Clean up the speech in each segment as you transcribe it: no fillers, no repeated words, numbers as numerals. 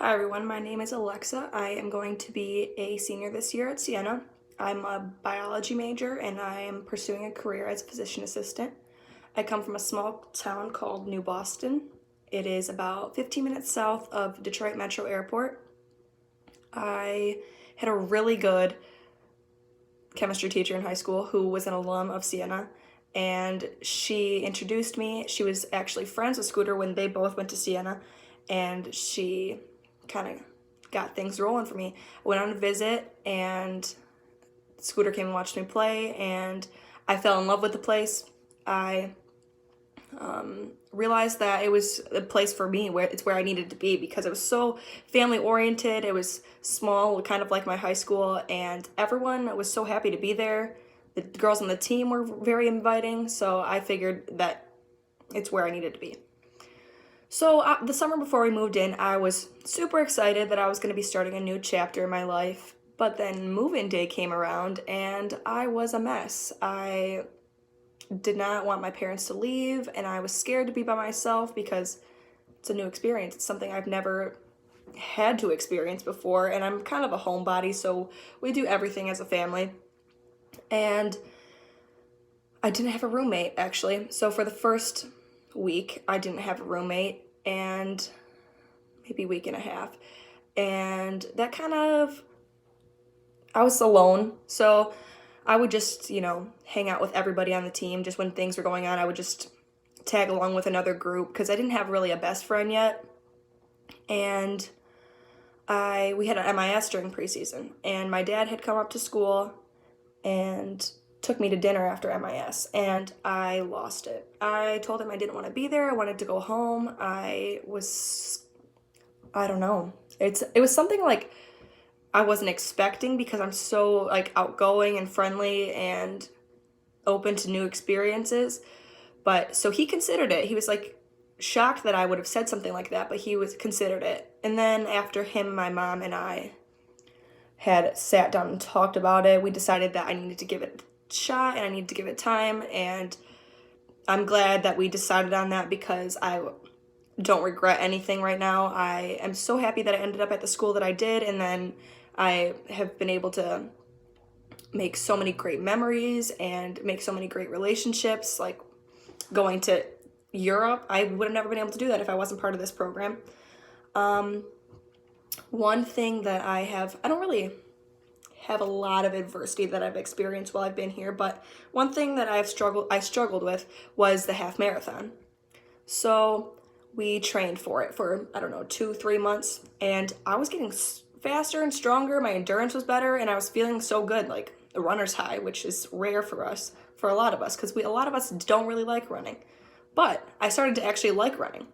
Hi everyone, my name is Alexa. I am going to be a senior this year at Siena. I'm a biology major and I am pursuing a career as a physician assistant. I come from a small town called New Boston. It is about 15 minutes south of Detroit Metro Airport. I had a really good chemistry teacher in high school who was an alum of Siena, and she introduced me. She was actually friends with Scooter when they both went to Siena, and she kind of got things rolling for me. I went on a visit and Scooter came and watched me play, and I fell in love with the place. I realized that it was a place for me, where it's where I needed to be, because it was so family oriented. It was small, kind of like my high school, and everyone was so happy to be there. The girls on the team were very inviting, so I figured that it's where I needed to be. So the summer before we moved in, I was super excited that I was going to be starting a new chapter in my life. But then move-in day came around and I was a mess. I did not want my parents to leave, and I was scared to be by myself because it's a new experience. It's something I've never had to experience before, and I'm kind of a homebody, so we do everything as a family. And I didn't have a roommate, actually. So for the first week, I didn't have a roommate, and maybe week and a half. And that kind of, I was alone. So I would just, hang out with everybody on the team. Just when things were going on, I would just tag along with another group because I didn't have really a best friend yet. And we had an MIS during preseason, and my dad had come up to school and took me to dinner after MIS, and I lost it. I told him I didn't want to be there. I wanted to go home. I don't know. It was something like I wasn't expecting, because I'm so like outgoing and friendly and open to new experiences. But so he considered it. He was like shocked that I would have said something like that, but he was considered it. And then after him, my mom and I had sat down and talked about it, we decided that I needed to give it a shot and I needed to give it time. And I'm glad that we decided on that, because I don't regret anything right now. I am so happy that I ended up at the school that I did, and then I have been able to make so many great memories and make so many great relationships. Like going to Europe, I would have never been able to do that if I wasn't part of this program. One thing that I don't really have a lot of adversity that I've experienced while I've been here, but one thing that I struggled with was the half marathon. So we trained for it for, 2-3 months, and I was getting faster and stronger. My endurance was better, and I was feeling so good, like a runner's high, which is rare for a lot of us, because a lot of us don't really like running. But I started to actually like running.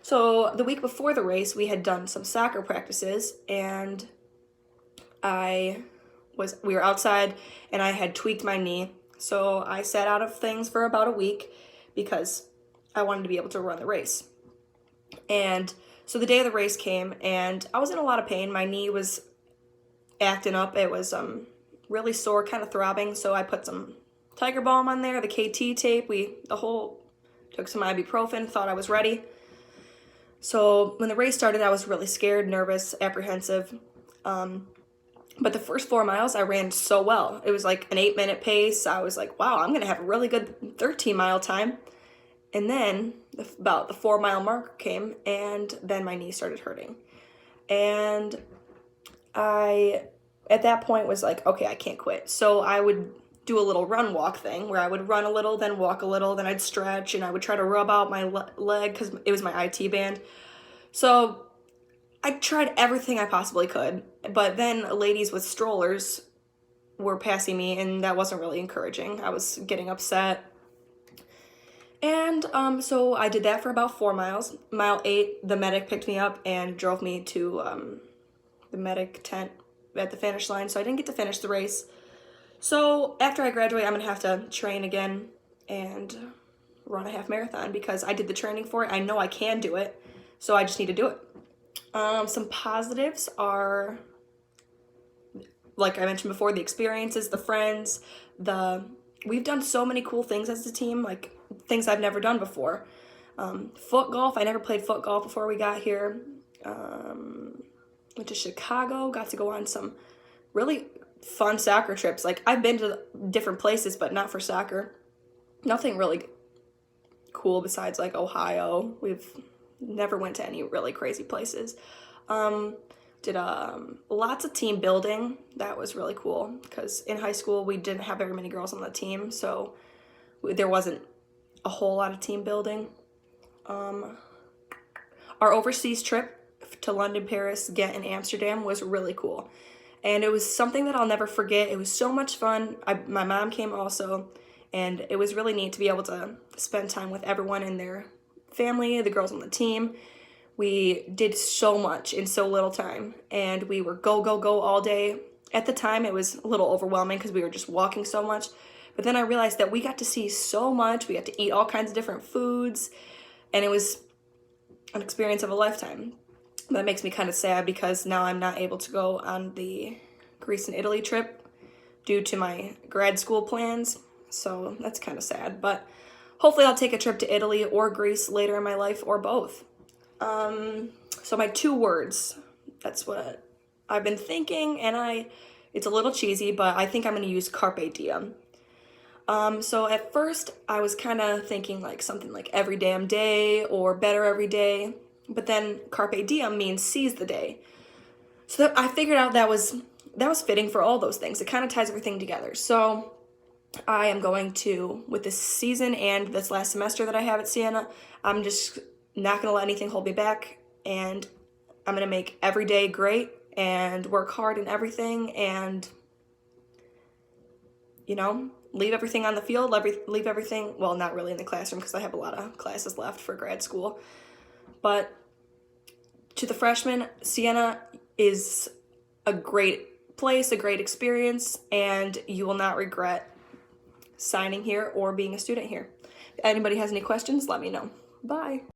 So the week before the race, we had done some soccer practices, and we were outside, and I had tweaked my knee. So I sat out of things for about a week because I wanted to be able to run the race. And so the day of the race came, and I was in a lot of pain. My knee was acting up. It was really sore, kind of throbbing. So I put some Tiger Balm on there, the KT tape. Took some ibuprofen, thought I was ready. So when the race started, I was really scared, nervous, apprehensive. But the first 4 miles, I ran so well. It was like an 8-minute pace. I was like, wow, I'm going to have a really good 13-mile time. And then about the 4-mile mark came, and then my knee started hurting. And I, at that point, was like, okay, I can't quit. So I would do a little run walk thing where I would run a little, then walk a little, then I'd stretch, and I would try to rub out my leg because it was my IT band. So I tried everything I possibly could, but then ladies with strollers were passing me, and that wasn't really encouraging. I was getting upset. And so I did that for about 4 miles. Mile 8, the medic picked me up and drove me to the medic tent at the finish line, so I didn't get to finish the race. So after I graduate, I'm going to have to train again and run a half marathon, because I did the training for it. I know I can do it, so I just need to do it. Some positives are, like I mentioned before, the experiences, the friends, we've done so many cool things as a team, like things I've never done before. Foot golf, I never played foot golf before we got here. Went to Chicago, got to go on some really fun soccer trips. Like, I've been to different places, but not for soccer. Nothing really cool besides like Ohio. We've never went to any really crazy places. Did lots of team building. That was really cool because in high school we didn't have very many girls on the team, so there wasn't a whole lot of team building. Our overseas trip to London, Paris, Ghent, and Amsterdam was really cool. And it was something that I'll never forget. It was so much fun. My mom came also, and it was really neat to be able to spend time with everyone in their family, the girls on the team. We did so much in so little time, and we were go, go, go all day. At the time, it was a little overwhelming because we were just walking so much. But then I realized that we got to see so much. We got to eat all kinds of different foods, and it was an experience of a lifetime. That makes me kind of sad because now I'm not able to go on the Greece and Italy trip due to my grad school plans. So that's kind of sad, but hopefully I'll take a trip to Italy or Greece later in my life, or both. So my 2 words, that's what I've been thinking, and it's a little cheesy, but I think I'm going to use carpe diem. So at first I was kind of thinking like something like every damn day or better every day, but then carpe diem means seize the day. So I figured out that was fitting for all those things. It kind of ties everything together. So I am going to, with this season and this last semester that I have at Siena, I'm just not going to let anything hold me back, and I'm going to make every day great and work hard in everything, and, you know, leave everything on the field, leave everything, well, not really in the classroom because I have a lot of classes left for grad school, but to the freshmen, Siena is a great place, a great experience, and you will not regret signing here or being a student here. If anybody has any questions, let me know. Bye.